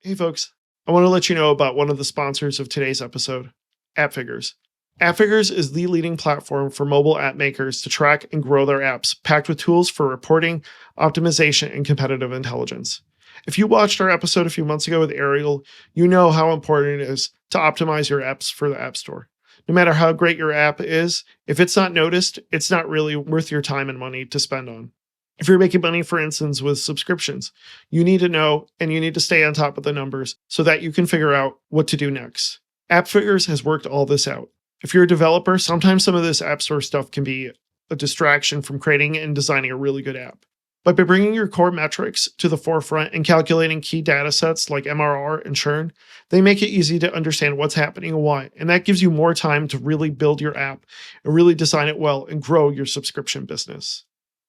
Hey folks, I want to let you know about one of the sponsors of today's episode, AppFigures. AppFigures is the leading platform for mobile app makers to track and grow their apps, packed with tools for reporting, optimization, and competitive intelligence. If you watched our episode a few months ago with Ariel, you know how important it is to optimize your apps for the App Store. No matter how great your app is, if it's not noticed, it's not really worth your time and money to spend on. If you're making money, for instance, with subscriptions, you need to know and you need to stay on top of the numbers so that you can figure out what to do next. AppFigures has worked all this out. If you're a developer, sometimes some of this App Store stuff can be a distraction from creating and designing a really good app. But by bringing your core metrics to the forefront and calculating key data sets like MRR and churn, they make it easy to understand what's happening and why. And that gives you more time to really build your app and really design it well and grow your subscription business.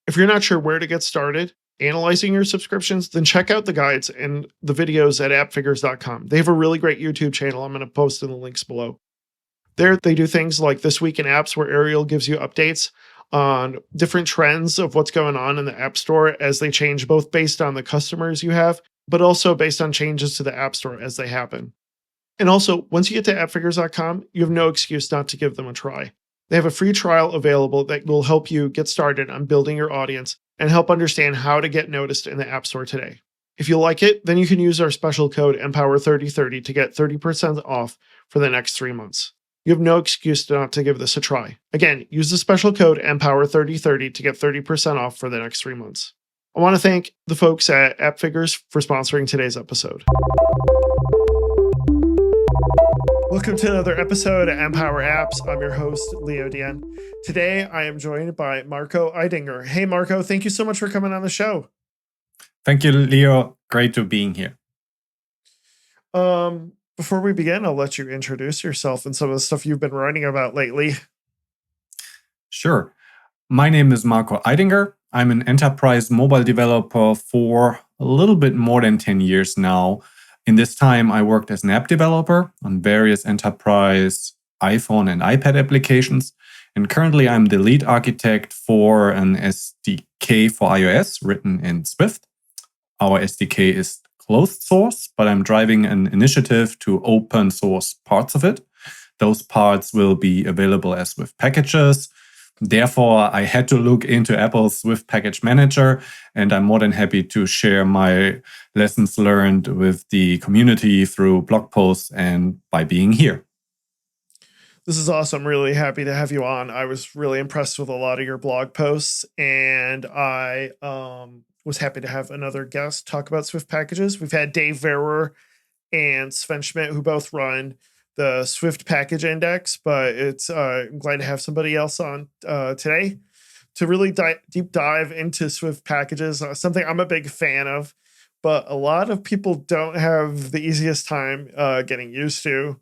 If you're not sure where to get started analyzing your subscriptions, then check out the guides and the videos at appfigures.com. They have a really great YouTube channel. I'm going to post in the links below. There, they do things like This Week in Apps, where Ariel gives you updates on different trends of what's going on in the App Store as they change, both based on the customers you have, but also based on changes to the App Store as they happen. And also, once you get to appfigures.com, you have no excuse not to give them a try. They have a free trial available that will help you get started on building your audience and help understand how to get noticed in the App Store today. If you like it, then you can use our special code EMPOWER3030 to get 30% off for the next 3 months. You have no excuse not to give this a try. Again, use the special code EMPOWER3030 to get 30% off for the next 3 months. I want to thank the folks at AppFigures for sponsoring today's episode. Welcome to another episode of Empower Apps. I'm your host, Leo Dien. Today, I am joined by Marco Eidinger. Hey, Marco, thank you so much for coming on the show. Thank you, Leo. Great to being here. Before we begin, I'll let you introduce yourself and some of the stuff you've been writing about lately. Sure. My name is Marco Eidinger. I'm an enterprise mobile developer for a little bit more than 10 years now. In this time, I worked as an app developer on various enterprise iPhone and iPad applications. And currently, I'm the lead architect for an SDK for iOS written in Swift. Our SDK is closed source, but I'm driving an initiative to open source parts of it. Those parts will be available as Swift packages. Therefore, I had to look into Apple's Swift Package Manager, and I'm more than happy to share my lessons learned with the community through blog posts and by being here. This is awesome. Really happy to have you on. I was really impressed with a lot of your blog posts, and I was happy to have another guest talk about Swift packages. We've had Dave Verwer and Sven Schmidt, who both run the Swift Package Index, but I'm glad to have somebody else on today to really deep dive into Swift packages, something I'm a big fan of, but a lot of people don't have the easiest time getting used to.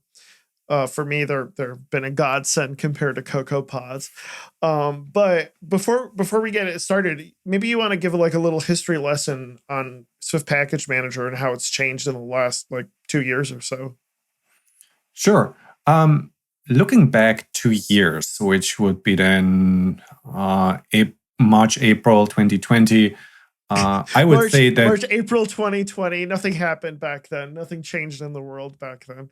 For me, they've been a godsend compared to Cocoa Pods. But before we get it started, maybe you want to give a little history lesson on Swift Package Manager and how it's changed in the last 2 years or so. Sure. Looking back 2 years, which would be then March, April 2020, I would say that March, April 2020, nothing happened back then. Nothing changed in the world back then,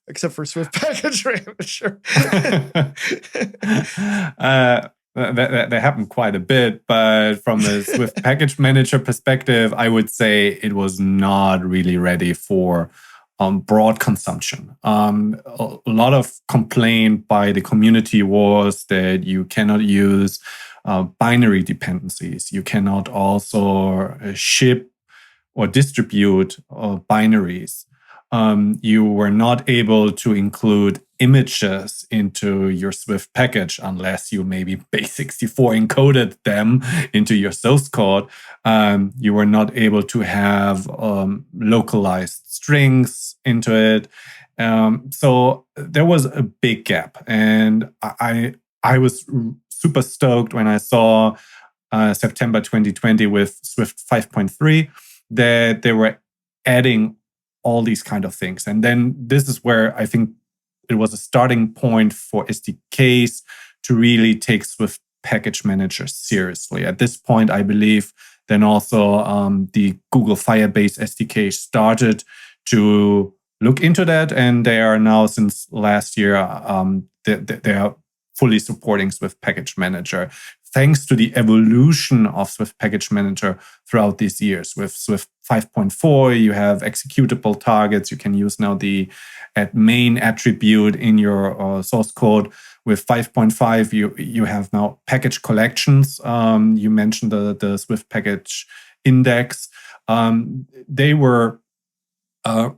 except for Swift Package Manager. That happened quite a bit, but from a Swift Package Manager perspective, I would say it was not really ready for broad consumption. A lot of complaint by the community was that you cannot use binary dependencies. You cannot also ship or distribute binaries. You were not able to include images into your Swift package unless you maybe base64 encoded them into your source code. You were not able to have localized strings into it. So there was a big gap. And I was super stoked when I saw September 2020 with Swift 5.3 that they were adding all these kind of things. And then this is where I think it was a starting point for SDKs to really take Swift Package Manager seriously. At this point, I believe then also the Google Firebase SDK started to look into that, and they are now, since last year, they are fully supporting Swift Package Manager, thanks to the evolution of Swift Package Manager throughout these years. With Swift 5.4, you have executable targets. You can use now the main attribute in your source code. With 5.5, you have now package collections. You mentioned the Swift Package Index. They were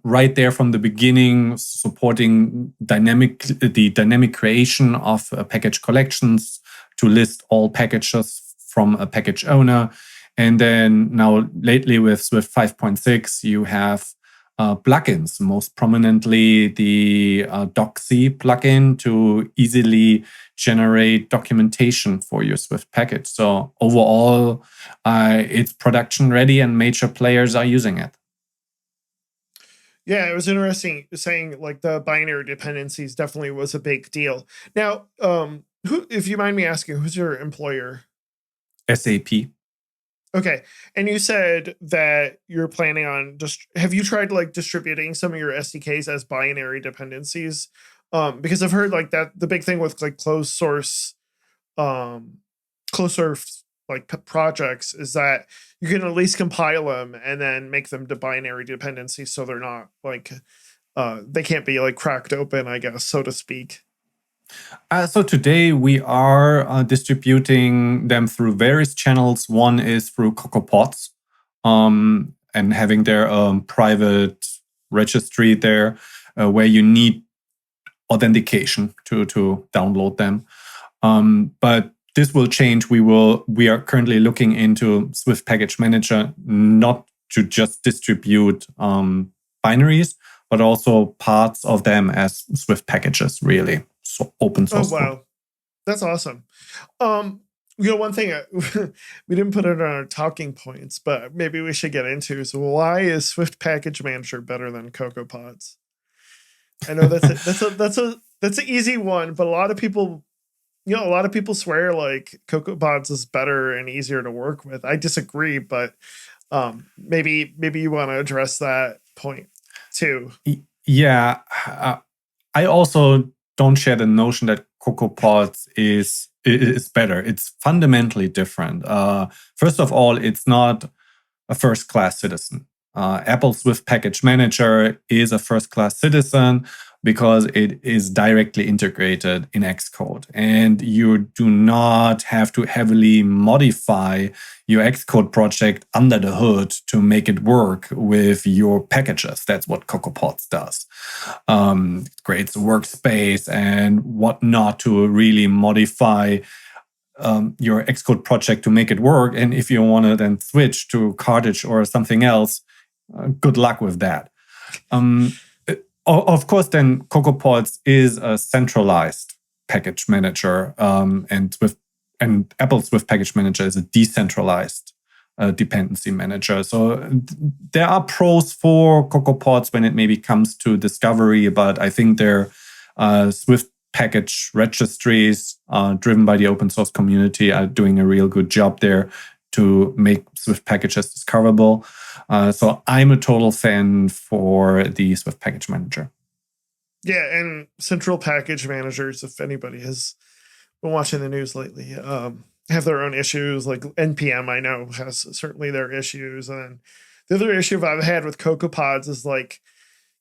right there from the beginning, supporting the dynamic creation of package collections to list all packages from a package owner. And then now lately with Swift 5.6, you have plugins, most prominently the docc plugin to easily generate documentation for your Swift package. So overall, it's production ready and major players are using it. Yeah, it was interesting saying like the binary dependencies definitely was a big deal. Now, who, if you mind me asking, who's your employer? SAP. Okay. And you said that you're planning on just, have you tried like distributing some of your SDKs as binary dependencies? Because I've heard like that the big thing with like closed source like projects is that you can at least compile them and then make them to binary dependencies, so they're not like they can't be like cracked open, I guess, so to speak. So today we are distributing them through various channels. One is through CocoaPods, and having their private registry there where you need authentication to download them. But this will change. We are currently looking into Swift Package Manager not to just distribute binaries, but also parts of them as Swift packages, really. So open source. Oh, wow. Code. That's awesome. One thing we didn't put it on our talking points, but maybe we should get into is why is Swift Package Manager better than CocoaPods? I know that's an easy one, but a lot of people swear like CocoaPods is better and easier to work with. I disagree, but maybe you want to address that point too. Yeah, I also don't share the notion that CocoaPods is better. It's fundamentally different. First of all, it's not a first-class citizen. Apple Swift Package Manager is a first-class citizen because it is directly integrated in Xcode. And you do not have to heavily modify your Xcode project under the hood to make it work with your packages. That's what CocoaPods does. It creates a workspace and whatnot to really modify your Xcode project to make it work. And if you want to then switch to Carthage or something else, good luck with that. Of course, then CocoaPods is a centralized package manager, and Apple Swift Package Manager is a decentralized dependency manager. So there are pros for CocoaPods when it maybe comes to discovery, but I think their Swift package registries driven by the open source community are doing a real good job there to make Swift packages discoverable. So I'm a total fan for the Swift Package Manager. Yeah, and central package managers, if anybody has been watching the news lately, have their own issues. Like NPM, I know, has certainly their issues. And the other issue I've had with CocoaPods is like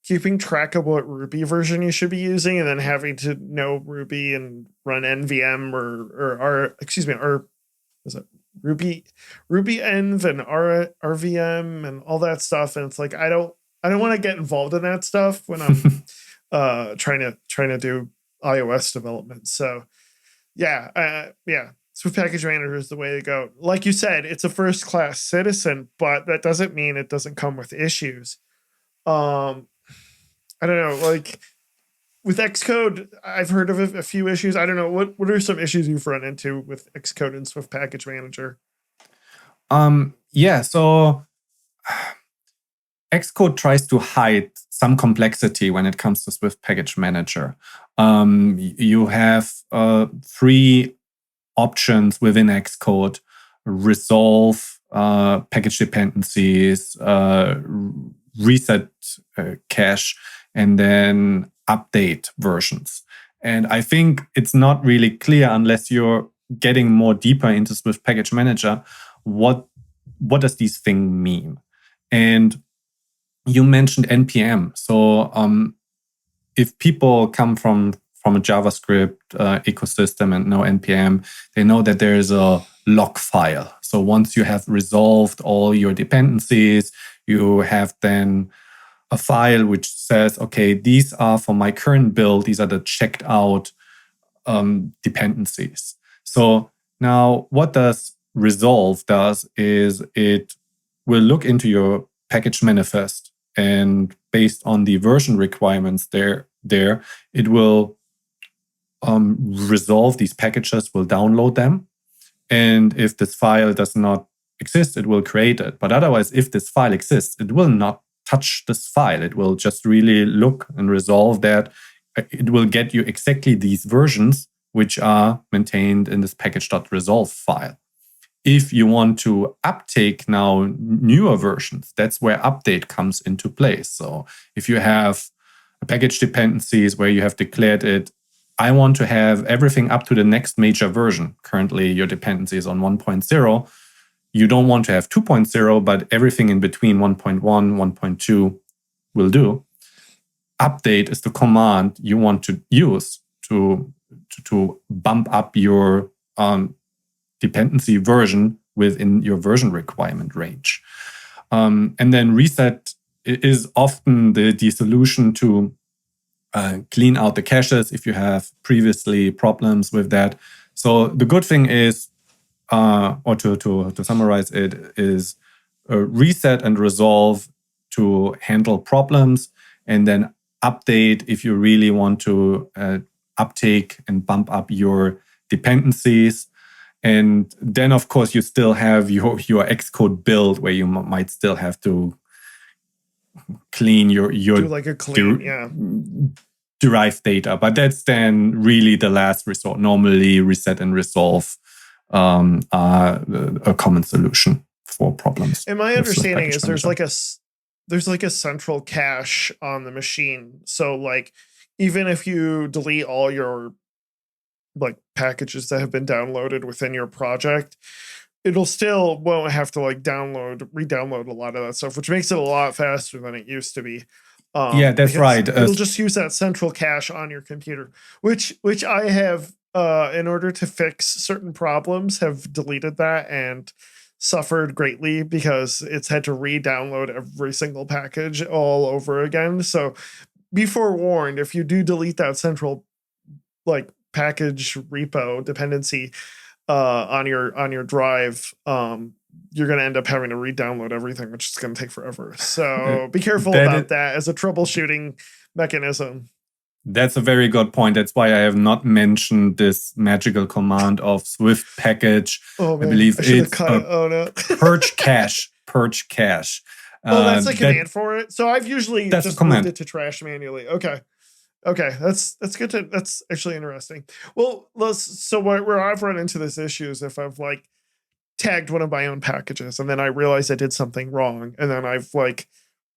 keeping track of what Ruby version you should be using and then having to know Ruby and run NVM or is it Ruby env and RVM and all that stuff. And it's like I don't want to get involved in that stuff when I'm trying to do iOS development. So yeah. Swift Package Manager is the way to go. Like you said, it's a first-class citizen, but that doesn't mean it doesn't come with issues. I don't know, like with Xcode, I've heard of a few issues. I don't know, what are some issues you've run into with Xcode and Swift Package Manager? So Xcode tries to hide some complexity when it comes to Swift Package Manager. You have 3 options within Xcode: resolve package dependencies, reset cache and then update versions. And I think it's not really clear unless you're getting more deeper into Swift Package Manager, what does these things mean? And you mentioned NPM. So if people come from a JavaScript ecosystem and know NPM, they know that there is a log file. So once you have resolved all your dependencies, you have then a file which says, okay, these are for my current build, these are the checked out dependencies. So now what does resolve does is it will look into your package manifest, and based on the version requirements there it will resolve these packages, will download them. And if this file does not exist, it will create it. But otherwise, if this file exists, it will not touch this file. It will just really look and resolve that. It will get you exactly these versions which are maintained in this package.resolve file. If you want to uptake now newer versions, that's where update comes into place. So if you have package dependencies where you have declared it, I want to have everything up to the next major version. Currently, your dependency is on 1.0. You don't want to have 2.0, but everything in between 1.1, 1.2 will do. Update is the command you want to use to bump up your dependency version within your version requirement range. And then reset is often the solution to clean out the caches if you have previously problems with that. So the good thing is, or to summarize it, is reset and resolve to handle problems, and then update if you really want to uptake and bump up your dependencies. And then, of course, you still have your Xcode build where you might still have to clean your do like a clean, derived data. But that's then really the last resort. Normally, reset and resolve are a common solution for problems. And my understanding is there's like a central cache on the machine. So like even if you delete all your like packages that have been downloaded within your project, it'll still won't have to like re-download a lot of that stuff, which makes it a lot faster than it used to be. Yeah, that's right. It'll just use that central cache on your computer, which I have in order to fix certain problems have deleted that and suffered greatly because it's had to re-download every single package all over again. So be forewarned, if you do delete that central like package repo dependency on your drive, you're going to end up having to re-download everything, which is going to take forever. So be careful about that as a troubleshooting mechanism. That's a very good point. That's why I have not mentioned this magical command of Swift package. Oh, man. I believe it's purge cache. Purge cache. Oh, that's the command for it. So I've usually just moved it to trash manually. Okay, that's good. That's actually interesting. Well, so where I've run into this issue is if I've like tagged one of my own packages and then I realize I did something wrong, and then I've like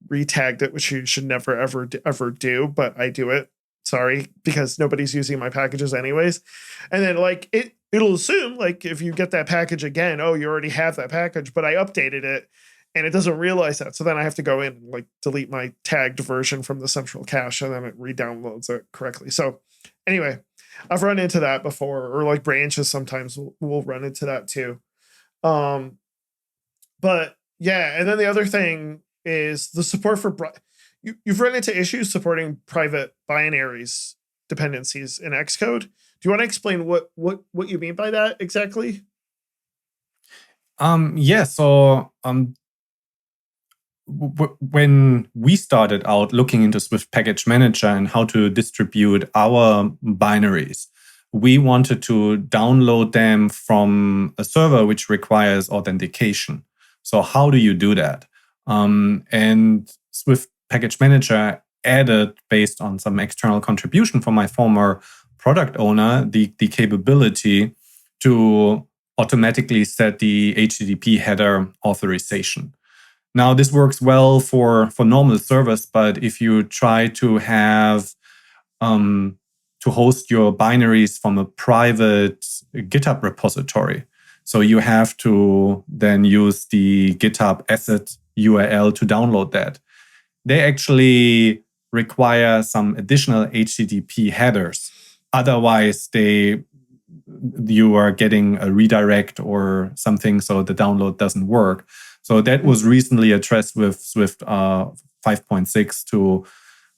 re-tagged it, which you should never ever do, but I do it. Sorry, because nobody's using my packages anyways. And then like it'll assume like if you get that package again, oh, you already have that package, but I updated it and it doesn't realize that. So then I have to go in and like delete my tagged version from the central cache, and then it re-downloads it correctly. So anyway, I've run into that before, or like branches sometimes will run into that too. But yeah, and then the other thing is the support for you've run into issues supporting private binaries dependencies in Xcode. Do you want to explain what you mean by that exactly? Yeah. So when we started out looking into Swift Package Manager and how to distribute our binaries, we wanted to download them from a server which requires authentication. So how do you do that? And Swift Package Manager added, based on some external contribution from my former product owner, the capability to automatically set the HTTP header authorization. Now, this works well for normal servers, but if you try to have to host your binaries from a private GitHub repository, so you have to then use the GitHub asset URL to download that. They actually require some additional HTTP headers. Otherwise, you are getting a redirect or something, so the download doesn't work. So that was recently addressed with Swift 5.6 to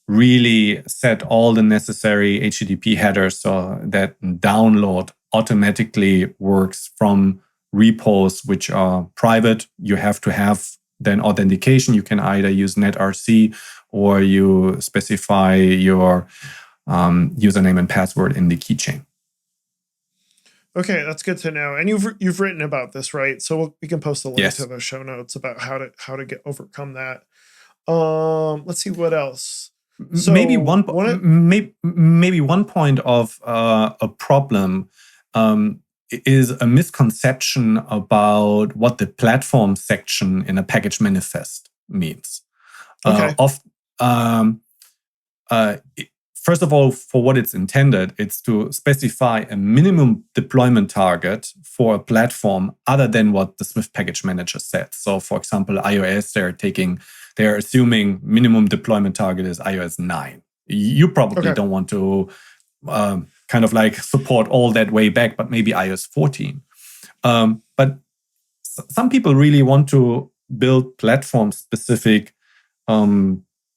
really set all the necessary HTTP headers so that download automatically works from repos which are private. You have to have then authentication. You can either use NetRC or you specify your username and password in the keychain. Okay, that's good to know. And you've written about this, right? So we can post a link to the show notes about how to overcome that. Let's see what else. So maybe one point of a problem is a misconception about what the platform section in a package manifest means. Okay. First of all, for what it's intended, it's to specify a minimum deployment target for a platform other than what the Swift Package Manager sets. So, for example, iOS, they're assuming minimum deployment target is iOS 9. You probably don't want to kind of like support all that way back, but maybe iOS 14. But some people really want to build platform-specific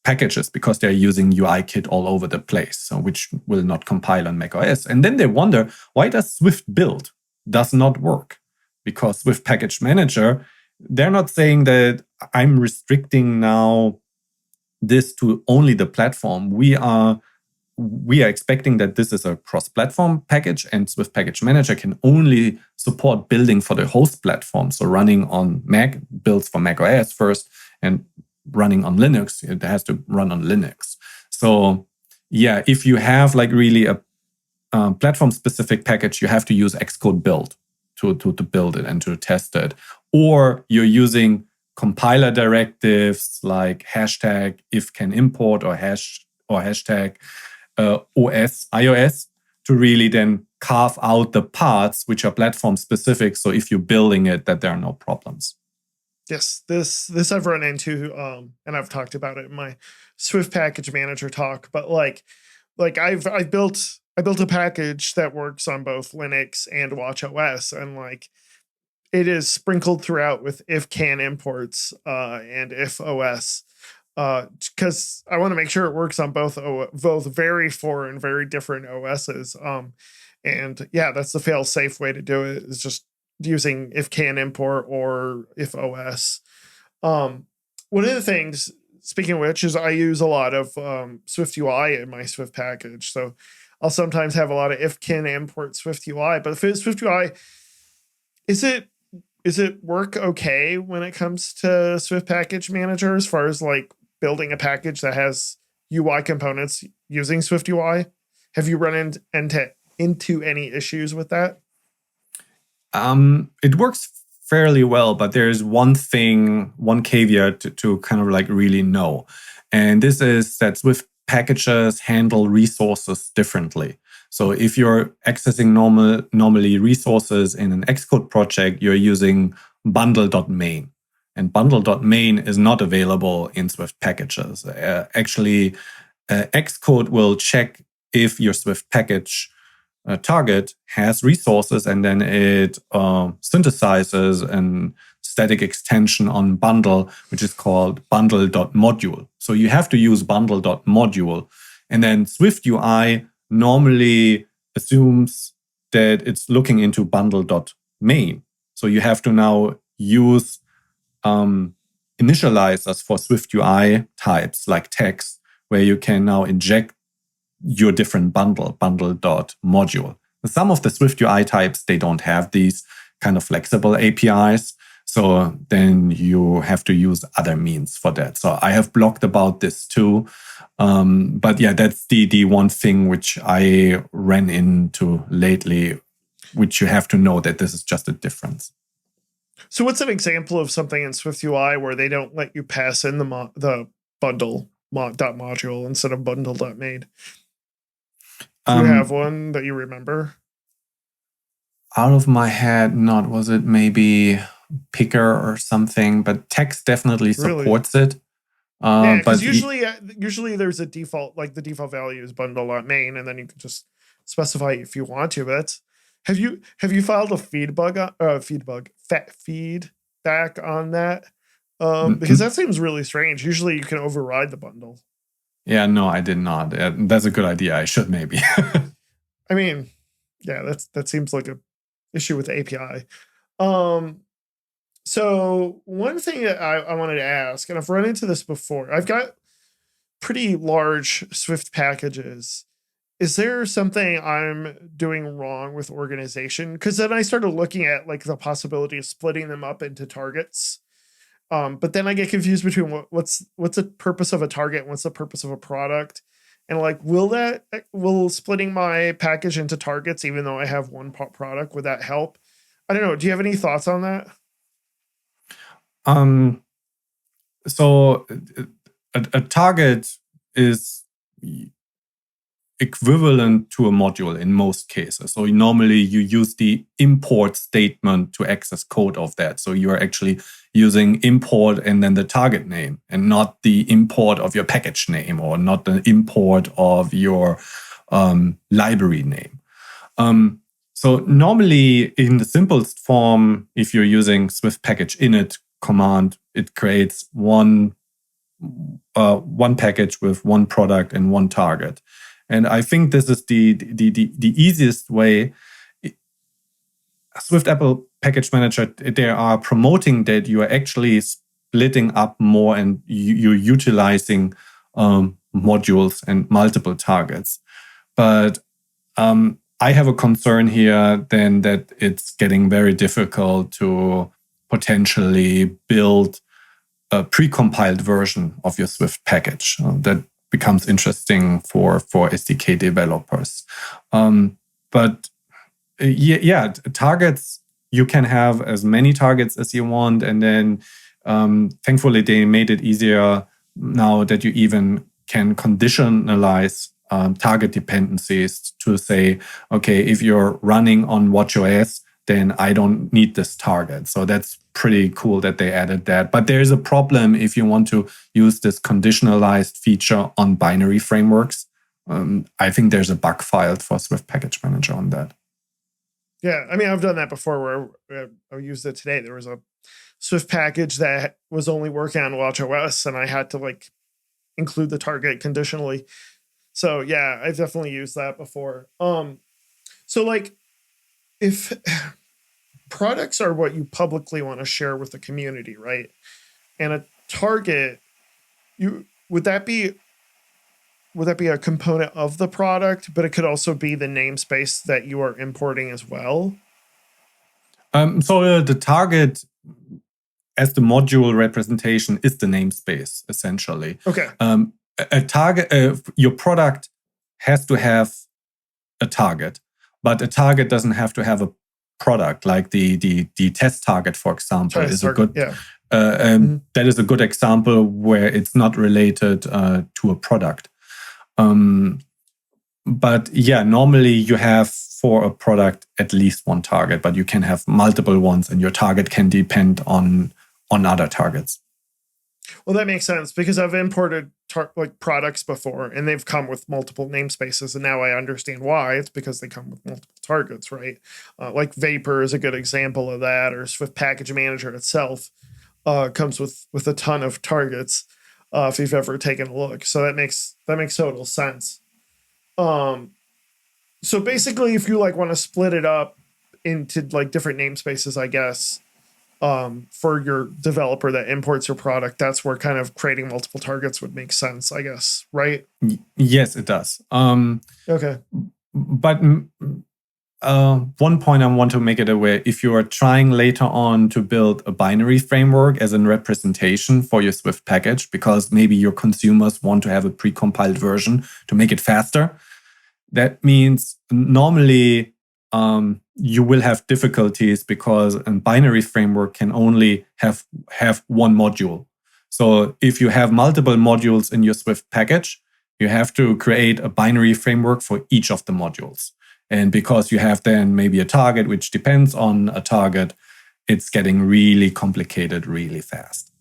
packages because they're using UIKit all over the place, so which will not compile on macOS. And then they wonder, why does Swift build does not work? Because Swift Package Manager, they're not saying that I'm restricting now this to only the platform. We are expecting that this is a cross-platform package, and Swift Package Manager can only support building for the host platform. So running on Mac, builds for macOS first, and running on Linux, it has to run on Linux. So yeah, if you have like really a platform-specific package, you have to use Xcode build to build it and to test it. Or you're using compiler directives like hashtag if can import or hashtag iOS to really then carve out the parts which are platform-specific. So if you're building it, that there are no problems. Yes, this I've run into, and I've talked about it in my Swift Package Manager talk. But like I've built a package that works on both Linux and watchOS, and like it is sprinkled throughout with if can imports and if OS, because I want to make sure it works on both very foreign, very different OSs. And yeah, that's the fail-safe way to do it, is just using if can import or if OS. One of the things, speaking of which, is I use a lot of SwiftUI in my Swift package. So I'll sometimes have a lot of if can import SwiftUI. But if it's SwiftUI, is it work okay when it comes to Swift Package Manager as far as like building a package that has UI components using SwiftUI? Have you run into any issues with that? It works fairly well, but there's one caveat to kind of like really know. And this is that Swift packages handle resources differently. So if you're accessing normally resources in an Xcode project, you're using bundle.main. And bundle.main is not available in Swift packages. Actually, Xcode will check if your Swift package target has resources, and then it synthesizes a static extension on bundle, which is called bundle.module. So you have to use bundle.module. And then SwiftUI normally assumes that it's looking into bundle.main. So you have to now use initializers for SwiftUI types like text, where you can now inject your different bundle.module. Some of the SwiftUI types, they don't have these kind of flexible APIs. So then you have to use other means for that. So I have blogged about this too. But yeah, that's the one thing which I ran into lately, which you have to know that this is just a difference. So what's an example of something in SwiftUI where they don't let you pass in the bundle dot module instead of bundle dot made? Do you have one that you remember? Out of my head, not. Was it maybe Picker or something? But text definitely supports it. Yeah, because usually there's a default, like the default value is bundle.main, and then you can just specify if you want to. But that's have you filed a feedback on that? Because that seems really strange. Usually you can override the bundle. Yeah, no, I did not. That's a good idea. I should maybe. I mean, yeah, that seems like a issue with the API. So one thing that I wanted to ask, and I've run into this before, I've got pretty large Swift packages. Is there something I'm doing wrong with organization? Because then I started looking at like the possibility of splitting them up into targets. But then I get confused between what's the purpose of a target and what's the purpose of a product. And like, will splitting my package into targets, even though I have one product, would that help? I don't know. Do you have any thoughts on that? So a target is equivalent to a module in most cases. So normally you use the import statement to access code of that. So you are actually using import and then the target name, and not the import of your package name, or not the import of your library name. So normally in the simplest form, if you're using Swift package init command, it creates one package with one product and one target. And I think this is the easiest way. Swift Apple Package Manager, they are promoting that you are actually splitting up more and you're utilizing modules and multiple targets. But I have a concern here then that it's getting very difficult to potentially build a precompiled version of your Swift package. That becomes interesting for SDK developers. But targets, you can have as many targets as you want. And then thankfully, they made it easier now that you even can conditionalize target dependencies to say, okay, if you're running on watchOS, then I don't need this target. So that's pretty cool that they added that. But there's a problem if you want to use this conditionalized feature on binary frameworks. I think there's a bug filed for Swift Package Manager on that. Yeah, I mean, I've done that before where I used it today. There was a Swift package that was only working on watchOS, and I had to like include the target conditionally. So yeah, I've definitely used that before. So like, if products are what you publicly want to share with the community, right? And a target, would that be a component of the product, but it could also be the namespace that you are importing as well? So the target as the module representation is the namespace, essentially. Okay. A target, your product has to have a target, but a target doesn't have to have a product. Like the test target, for example, is a good. Yeah. That is a good example where it's not related to a product. But yeah, normally you have for a product at least one target, but you can have multiple ones, and your target can depend on other targets. Well, that makes sense because I've imported like products before, and they've come with multiple namespaces, and now I understand why. It's because they come with multiple targets, right? Like Vapor is a good example of that, or Swift Package Manager itself comes with a ton of targets. If you've ever taken a look, so that makes total sense. So basically, if you like want to split it up into like different namespaces, I guess, for your developer that imports your product, that's where kind of creating multiple targets would make sense, I guess, right? Yes, it does. Okay. But one point I want to make it aware, if you are trying later on to build a binary framework as a representation for your Swift package, because maybe your consumers want to have a precompiled version to make it faster, that means normally you will have difficulties because a binary framework can only have one module. So if you have multiple modules in your Swift package, you have to create a binary framework for each of the modules. And because you have then maybe a target which depends on a target, it's getting really complicated really fast.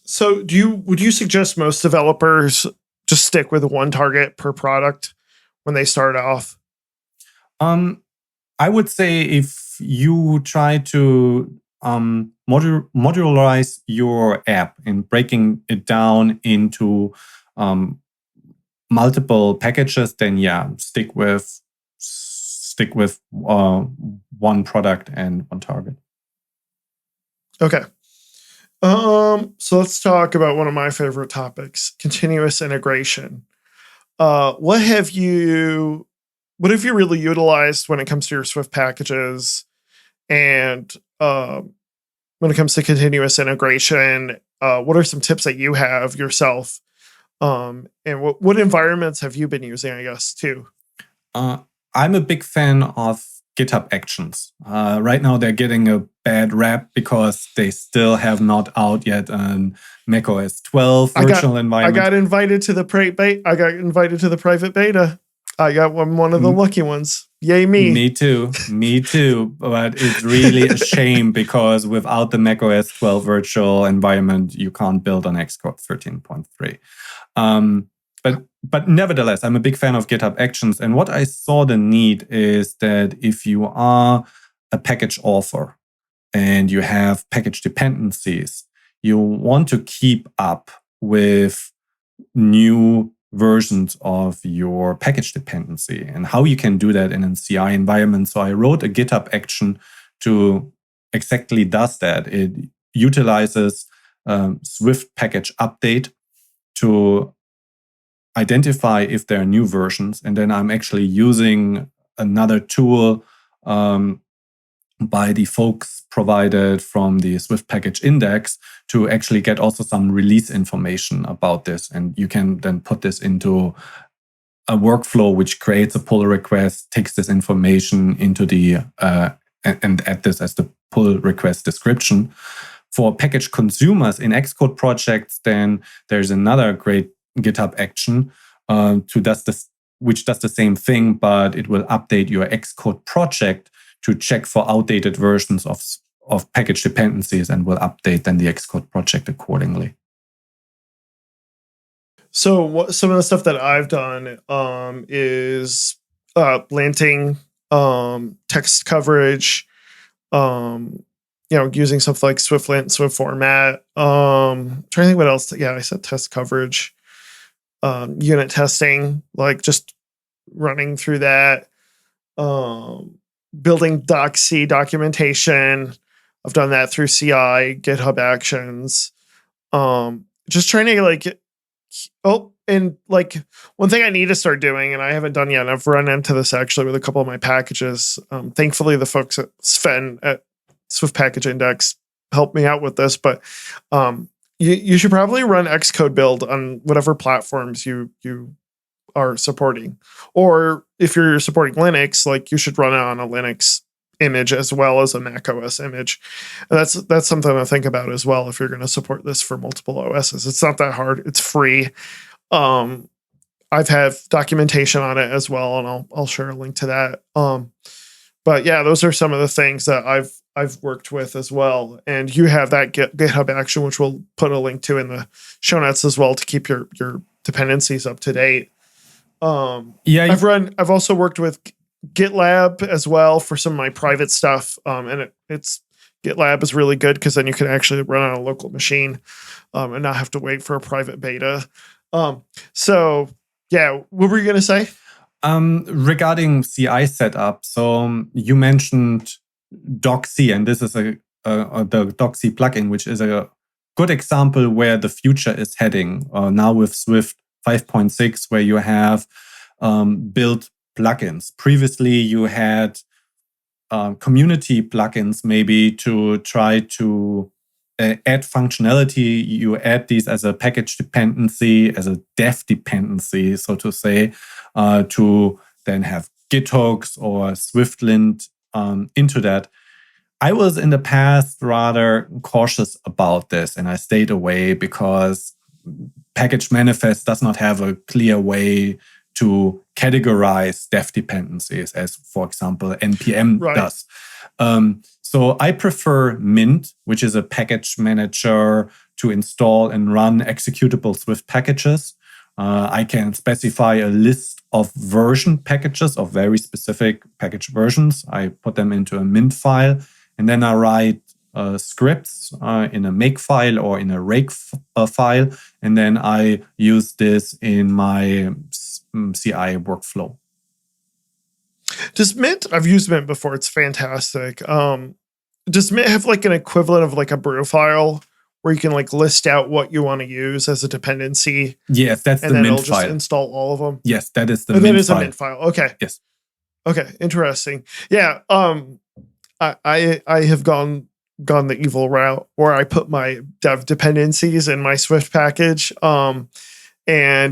So would you suggest most developers just stick with one target per product when they start off? I would say if you try to modularize your app and breaking it down into multiple packages, then yeah, stick with one product and one target. Okay. So let's talk about one of my favorite topics, continuous integration. What have you really utilized when it comes to your Swift packages, and when it comes to continuous integration? What are some tips that you have yourself? And what environments have you been using, I guess, too? I'm a big fan of GitHub Actions. Right now, they're getting a bad rap because they still have not out yet an macOS 12 virtual environment. I got invited to the private beta. I got one of the lucky ones. Yay me. Me too. But it's really a shame because without the macOS 12 virtual environment, you can't build on Xcode 13.3. But nevertheless, I'm a big fan of GitHub Actions. And what I saw the need is that if you are a package author and you have package dependencies, you want to keep up with new versions of your package dependency and how you can do that in a CI environment. So I wrote a GitHub action to exactly does that. It utilizes Swift package update to identify if there are new versions. And then I'm actually using another tool by the folks provided from the Swift package index to actually get also some release information about this. And you can then put this into a workflow which creates a pull request, takes this information into the and add this as the pull request description. For package consumers in Xcode projects, then there's another great GitHub action which does the same thing, but it will update your Xcode project to check for outdated versions of package dependencies and will update then the Xcode project accordingly. So some of the stuff that I've done is linting, text coverage, using stuff like SwiftLint, Swift format. Trying to think what else. Yeah, I said test coverage, unit testing, like just running through that. Building doc.c documentation. I've done that through CI, GitHub Actions. Just trying to one thing I need to start doing, and I haven't done yet, and I've run into this actually with a couple of my packages. Thankfully, the folks at Sven at Swift Package Index helped me out with this, but you should probably run Xcode build on whatever platforms you are supporting. Or if you're supporting Linux, like you should run it on a Linux image as well as a Mac OS image. And that's something to think about as well if you're going to support this for multiple OSs. It's not that hard. It's free. I've had documentation on it as well, and I'll share a link to that. But yeah, those are some of the things that I've worked with as well. And you have that GitHub action, which we'll put a link to in the show notes as well to keep your dependencies up to date. I've also worked with GitLab as well for some of my private stuff. And it's GitLab is really good because then you can actually run on a local machine and not have to wait for a private beta. So yeah, what were you going to say? Regarding CI setup, so you mentioned doc.c, and this is the doc.c plugin, which is a good example where the future is heading now with Swift 5.6, where you have built plugins. Previously, you had community plugins maybe to try to add functionality. You add these as a package dependency, as a dev dependency, so to say, to then have Git hooks or SwiftLint into that. I was in the past rather cautious about this, and I stayed away because package manifest does not have a clear way to categorize dev dependencies, as, for example, NPM does. So I prefer Mint, which is a package manager to install and run executable Swift packages. I can specify a list of version packages of very specific package versions. I put them into a Mint file, and then I write scripts in a make file or in a rake file, and then I use this in my CI workflow. Does Mint, I've used Mint before, it's fantastic. Does Mint have like an equivalent of like a brew file where you can like list out what you want to use as a dependency? Yes, that's the Mint file. And then it'll just install all of them? Yes, that is the Mint file. That is a Mint file. Okay. Yes. Okay, interesting. Yeah, I have gone the evil route where I put my dev dependencies in my Swift package. And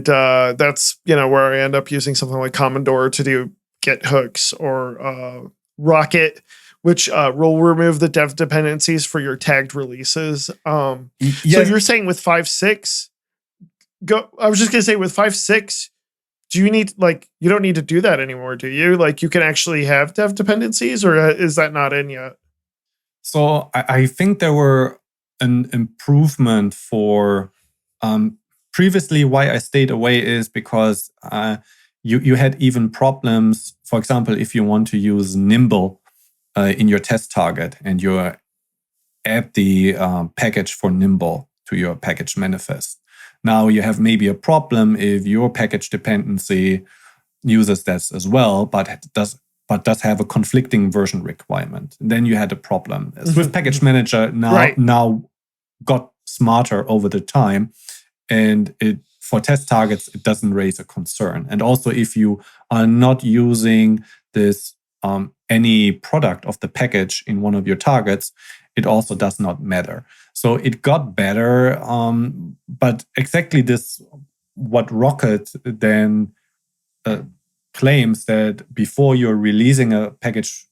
that's, where I end up using something like Commodore to do Git hooks or Rocket, which will remove the dev dependencies for your tagged releases. So you're saying with 5.6, I was just going to say with 5.6, do you need, you don't need to do that anymore, do you? Like, you can actually have dev dependencies, or is that not in yet? So I think there were an improvement for previously. Why I stayed away is because you had even problems. For example, if you want to use Nimble in your test target and you add the package for Nimble to your package manifest. Now you have maybe a problem if your package dependency uses this as well, but does have a conflicting version requirement. Then you had a problem. Swift Package Manager now got smarter over the time, and for test targets, it doesn't raise a concern. And also, if you are not using this any product of the package in one of your targets, it also does not matter. So it got better, but exactly this, what Rocket then claims that before you're releasing a package,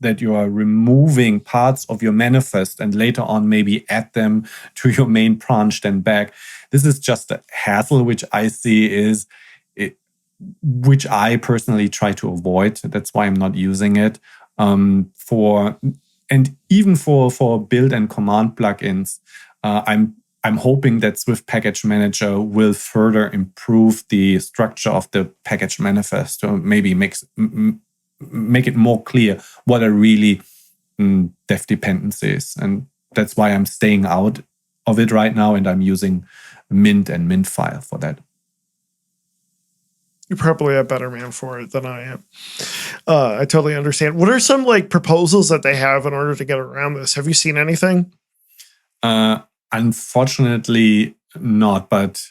that you are removing parts of your manifest and later on maybe add them to your main branch, then back. This is just a hassle, which I see which I personally try to avoid. That's why I'm not using it. And even for build and command plugins, I'm hoping that Swift Package Manager will further improve the structure of the package manifest to maybe make it more clear what are really dev dependencies. And that's why I'm staying out of it right now, and I'm using Mint and Mint file for that. You're probably a better man for it than I am. I totally understand. What are some proposals that they have in order to get around this? Have you seen anything? Unfortunately not. But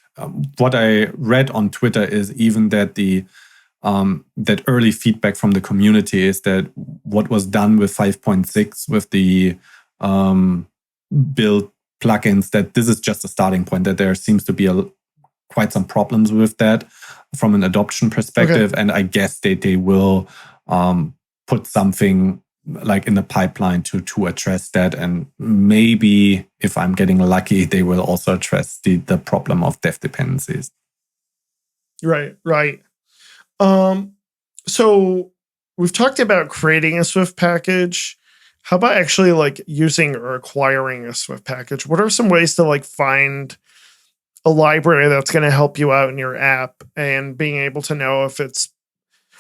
what I read on Twitter is even that that early feedback from the community is that what was done with 5.6 with the build plugins, that this is just a starting point, that there seems to be quite some problems with that from an adoption perspective. Okay. And I guess they will put something in the pipeline to address that. And maybe if I'm getting lucky, they will also address the problem of dev dependencies. Right. So we've talked about creating a Swift package. How about actually using or acquiring a Swift package? What are some ways to find a library that's going to help you out in your app and being able to know if it's,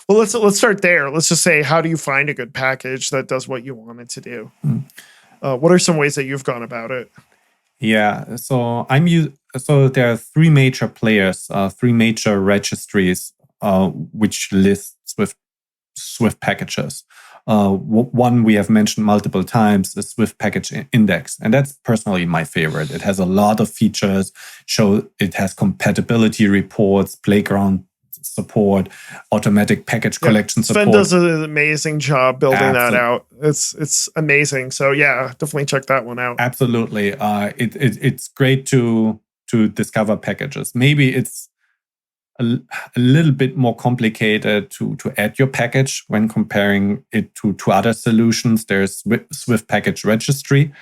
well, let's start there. Let's just say, how do you find a good package that does what you want it to do? What are some ways that you've gone about it? Yeah, so there are three major players, three major registries, which list Swift packages. One we have mentioned multiple times is Swift Package Index, and that's personally my favorite. It has a lot of features. It has compatibility reports, playground support, automatic package collection support. Sven does an amazing job building that out. It's amazing. So yeah, definitely check that one out. Absolutely, it's great to discover packages. Maybe it's a little bit more complicated to add your package when comparing it to other solutions. There's Swift Package Registry,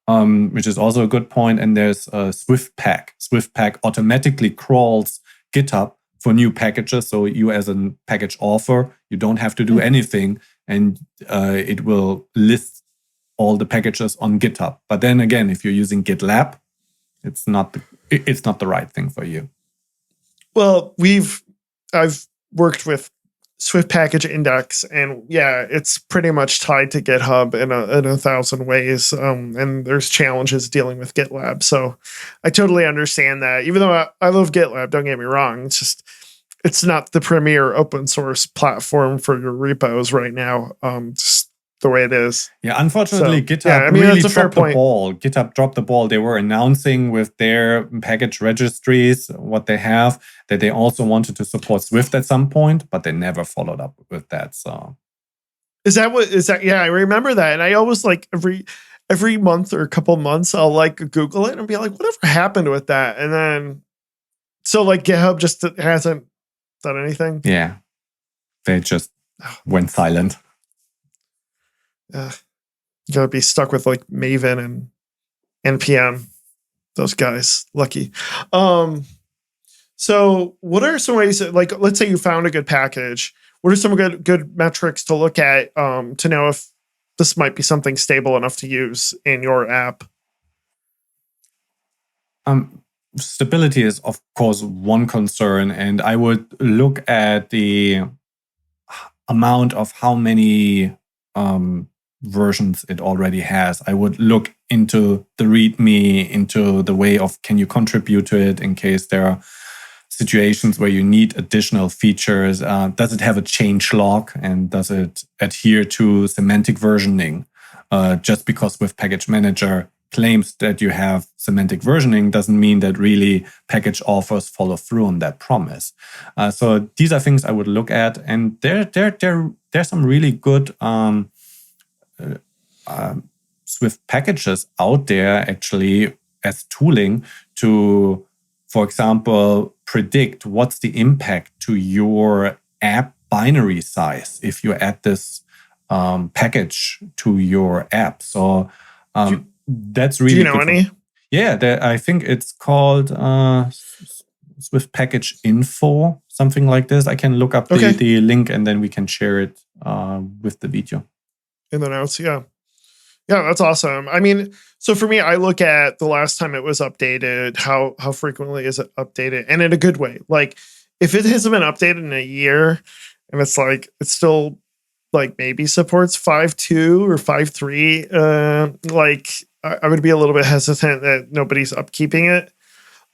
which is also a good point. And there's SwiftPack. SwiftPack automatically crawls GitHub for new packages. So you as a package author, you don't have to do anything, and it will list all the packages on GitHub. But then again, if you're using GitLab, it's not the right thing for you. Well, I've worked with Swift Package Index, and yeah, it's pretty much tied to GitHub in a thousand ways. And there's challenges dealing with GitLab. So I totally understand that. Even though I love GitLab, don't get me wrong. It's not the premier open source platform for your repos right now. Just the way it is. Yeah, unfortunately, GitHub really dropped the ball. GitHub dropped the ball. They were announcing with their package registries what they have, that they also wanted to support Swift at some point, but they never followed up with that. So is that? Yeah, I remember that. And I always every month or a couple months, I'll Google it and be like, whatever happened with that? And then, so GitHub just hasn't done anything. Yeah. They just went silent. You gotta be stuck with Maven and NPM. Those guys, lucky. So what are some ways that, let's say you found a good package? What are some good metrics to look at to know if this might be something stable enough to use in your app? Stability is, of course, one concern, and I would look at the amount of how many versions it already has. I would look into the README, into the way of can you contribute to it in case there are situations where you need additional features. Does it have a change log, and does it adhere to semantic versioning? Just because with Package Manager claims that you have semantic versioning doesn't mean that really package authors follow through on that promise. So these are things I would look at, and there's some really good Swift packages out there actually as tooling to, for example, predict what's the impact to your app binary size if you add this package to your app. So that's really. Do you know any? Yeah, I think it's called Swift Package Info, something like this. I can look up the link and then we can share it with the video. In the notes, yeah. Yeah, that's awesome. I mean, so for me, I look at the last time it was updated, how frequently is it updated, and in a good way. If it hasn't been updated in a year, and it's still maybe supports 5.2 or 5.3, I would be a little bit hesitant that nobody's upkeeping it.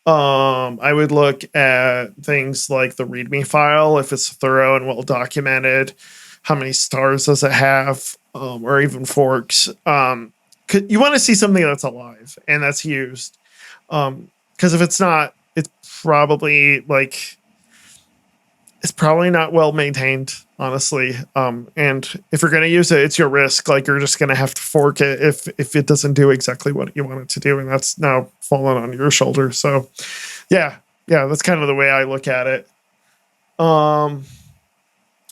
I would look at things like the README file, if it's thorough and well documented. How many stars does it have? Or even forks. You want to see something that's alive and that's used. Because if it's not, it's probably not well maintained, honestly. And if you're going to use it, it's your risk. You're just going to have to fork it if it doesn't do exactly what you want it to do, and that's now fallen on your shoulder. So, yeah, that's kind of the way I look at it.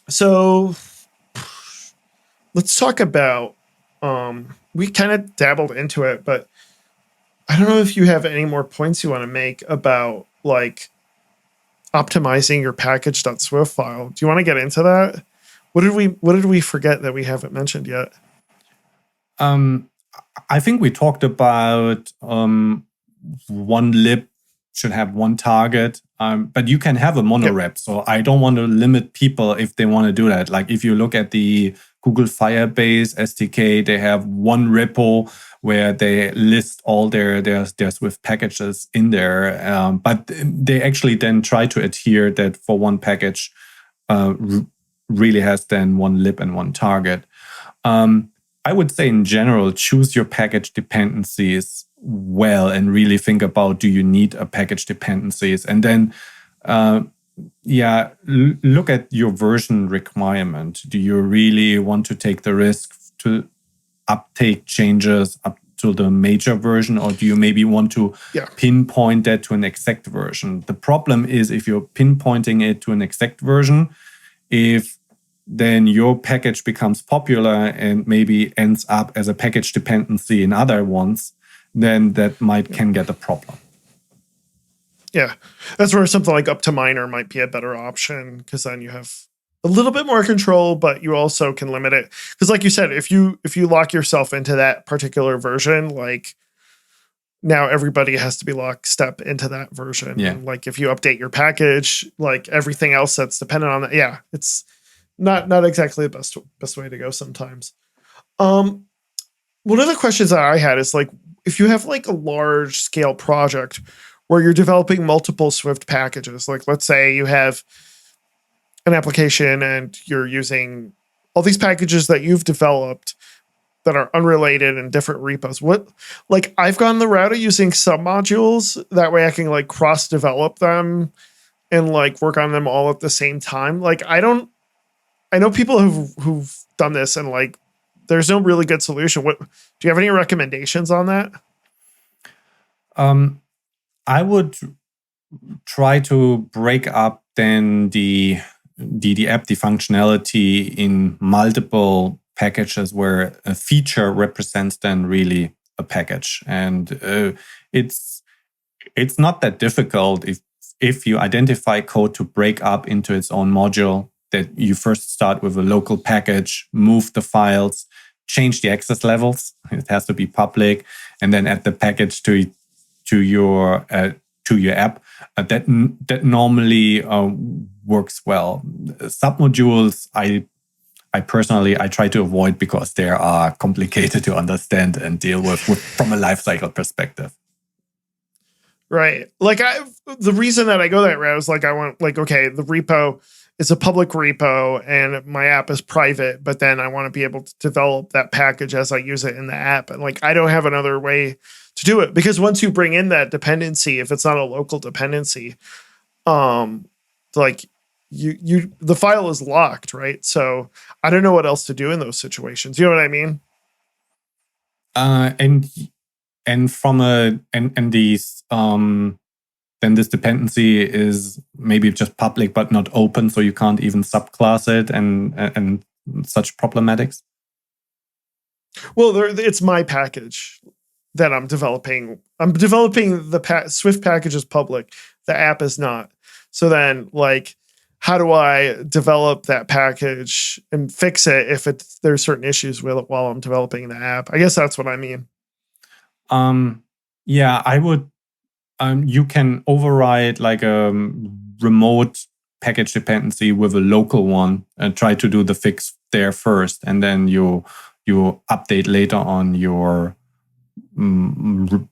So let's talk about, we kind of dabbled into it, but I don't know if you have any more points you want to make about optimizing your package.swift file. Do you want to get into that? What did we forget that we haven't mentioned yet? I think we talked about one lib should have one target, but you can have a monorep. Yep. So I don't want to limit people if they want to do that. If you look at the Google Firebase SDK, they have one repo where they list all their Swift packages in there. But they actually then try to adhere that for one package really has then one lib and one target. I would say in general, choose your package dependencies well and really think about, do you need a package dependencies? And then look at your version requirement. Do you really want to take the risk to uptake changes up to the major version, or do you maybe want to pinpoint that to an exact version? The problem is if you're pinpointing it to an exact version, if then your package becomes popular and maybe ends up as a package dependency in other ones, then that can get a problem. Yeah, that's where something like up to minor might be a better option, because then you have a little bit more control, but you also can limit it. Because like you said, if you lock yourself into that particular version, like now everybody has to be lockstep into that version. Yeah. And like if you update your package, like everything else that's dependent on that, it's not exactly the best way to go sometimes. One of the questions that I had is like, if you have like a large scale project where you're developing multiple Swift packages, like let's say you have an application and you're using all these packages that you've developed that are unrelated in different repos. Like I've gone the route of using submodules. That way I can like cross develop them and like work on them all at the same time. Like I know people who've done this and like there's no really good solution. Do you have any recommendations on that? I would try to break up then the app, the functionality in multiple packages where a feature represents then really a package. And it's not that difficult if you identify code to break up into its own module, that you first start with a local package, move the files, change the access levels. It has to be public, and then add the package to your app. That normally works well. Submodules, I personally try to avoid because they are complicated to understand and deal with from a lifecycle perspective. Right. Like the reason that I go that route is like I want like, okay, the repo is a public repo and my app is private, but then I want to be able to develop that package as I use it in the app. And like I don't have another way to do it, because once you bring in that dependency, if it's not a local dependency, like the file is locked, right? So I don't know what else to do in those situations. You know what I mean? Then this dependency is maybe just public but not open, so you can't even subclass it and such problematics. Well, it's my package that I'm developing. I'm developing the Swift package is public. The app is not. So then, like, how do I develop that package and fix it if there's certain issues with it while I'm developing the app? I guess that's what I mean. Yeah, I would. You can override like a remote package dependency with a local one and try to do the fix there first, and then you update later on your remote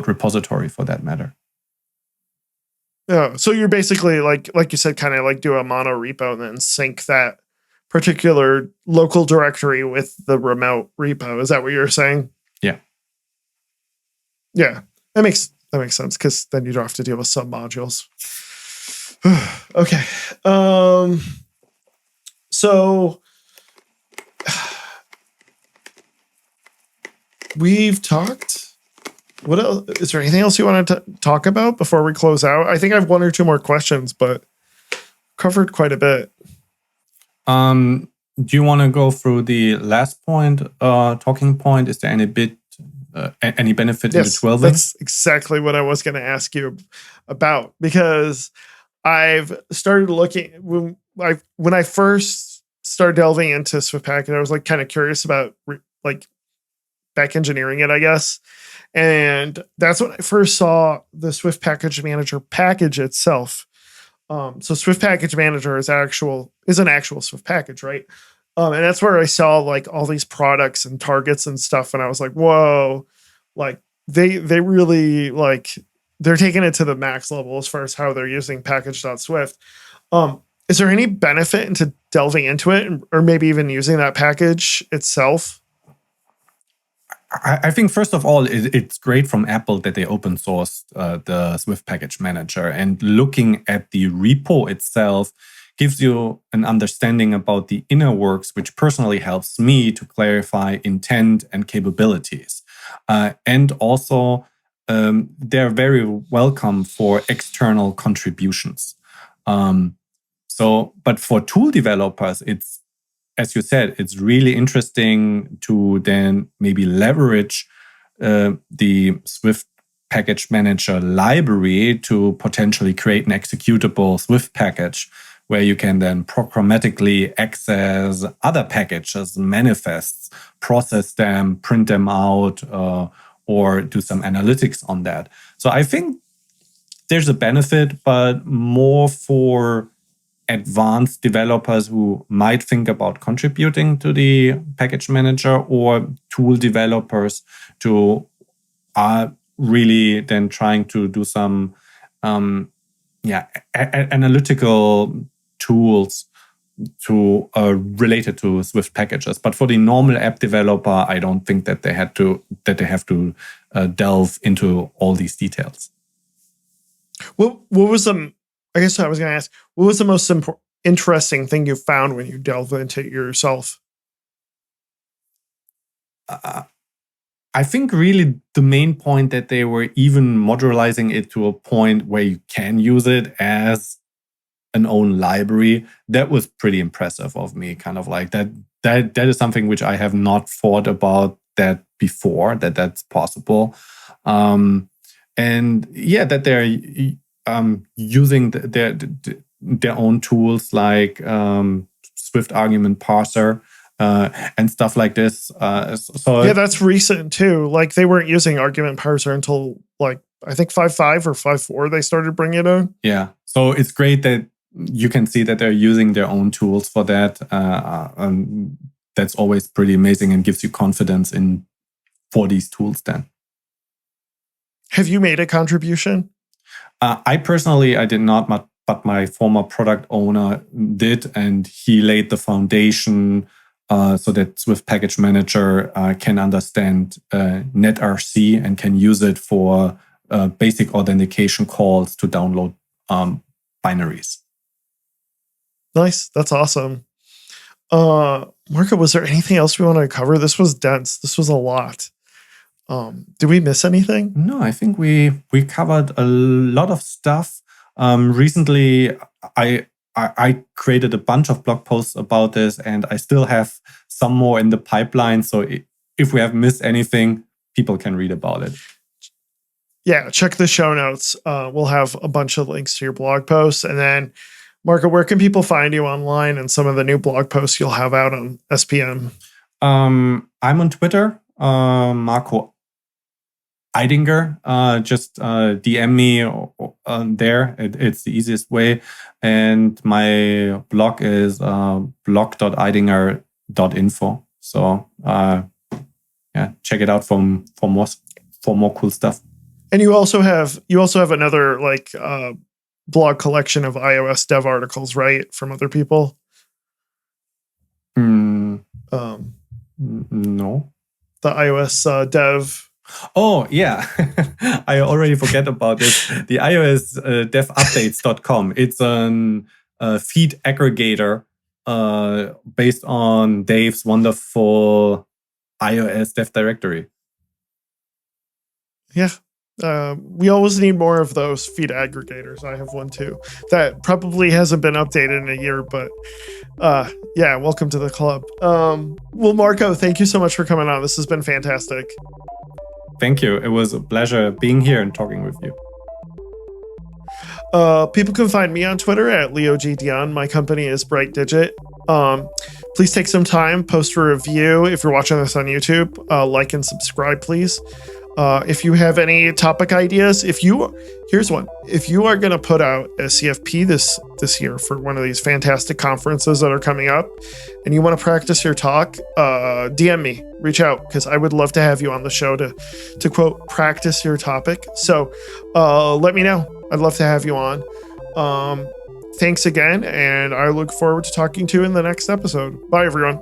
repository for that matter. Yeah, so you're basically like you said, kind of like do a mono repo and then sync that particular local directory with the remote repo. Is that what you're saying? Yeah. Yeah, that makes sense, because then you don't have to deal with submodules. Okay. So we've talked. What else? Is there anything else you want to talk about before we close out? I think I have one or two more questions, but covered quite a bit. Do you want to go through the last point, talking point? Is there any benefit in the 12? That's exactly what I was going to ask you about, because I've started looking when I first started delving into Swift Package. I was like kind of curious about like back engineering it, I guess. And that's when I first saw the Swift Package Manager package itself. So Swift Package Manager is an actual Swift package, right? And that's where I saw like all these products and targets and stuff. And I was like, whoa, like they really like they're taking it to the max level as far as how they're using package.swift. Is there any benefit into delving into it or maybe even using that package itself? I think first of all, it's great from Apple that they open sourced the Swift Package Manager, and looking at the repo itself gives you an understanding about the inner works, which personally helps me to clarify intent and capabilities. And also, they're very welcome for external contributions. But for tool developers, it's, as you said, it's really interesting to then maybe leverage the Swift Package Manager library to potentially create an executable Swift package where you can then programmatically access other packages, manifests, process them, print them out, or do some analytics on that. So I think there's a benefit, but more for advanced developers who might think about contributing to the package manager, or tool developers to are really then trying to do some analytical tools to related to Swift packages. But for the normal app developer, I don't think that they have to delve into all these details. What was I guess I was going to ask, what was the most interesting thing you found when you delved into it yourself? I think really the main point that they were even modularizing it to a point where you can use it as an own library. That was pretty impressive of me. Kind of like that is something which I have not thought about that before, that's possible. And yeah, that they're using their own tools like Swift argument parser and stuff like this. So yeah, that's recent too. Like they weren't using argument parser until like I think 5.5 or 5.4 they started bringing it on. Yeah, so it's great that you can see that they're using their own tools for that. That's always pretty amazing and gives you confidence for these tools then. Have you made a contribution? I did not, but my former product owner did, and he laid the foundation so that Swift Package Manager can understand NetRC and can use it for basic authentication calls to download binaries. Nice. That's awesome. Marco, was there anything else we wanted to cover? This was dense. This was a lot. Did we miss anything? No, I think we covered a lot of stuff. Recently, I created a bunch of blog posts about this, and I still have some more in the pipeline. So if we have missed anything, people can read about it. Yeah, check the show notes. We'll have a bunch of links to your blog posts. And then, Marco, where can people find you online and some of the new blog posts you'll have out on SPM? I'm on Twitter, Marco Eidinger. Just DM me there. It's the easiest way. And my blog is blog.eidinger.info. So check it out for more cool stuff. And you also have another like blog collection of iOS dev articles, right, from other people? No. The iOS dev. Oh, yeah. I already forget about this. The iOS devupdates.com. It's a feed aggregator based on Dave's wonderful iOS dev directory. Yeah. We always need more of those feed aggregators. I have one too. That probably hasn't been updated in a year, but yeah, welcome to the club. Well, Marco, thank you so much for coming on. This has been fantastic. Thank you. It was a pleasure being here and talking with you. People can find me on Twitter at LeoGDion. My company is Bright Digit. Please take some time, post a review. If you're watching this on YouTube, like and subscribe, please. If you have any topic ideas, here's one. If you are going to put out a CFP this year for one of these fantastic conferences that are coming up, and you want to practice your talk, DM me, reach out, because I would love to have you on the show to quote, practice your topic. So let me know. I'd love to have you on. Thanks again, and I look forward to talking to you in the next episode. Bye, everyone.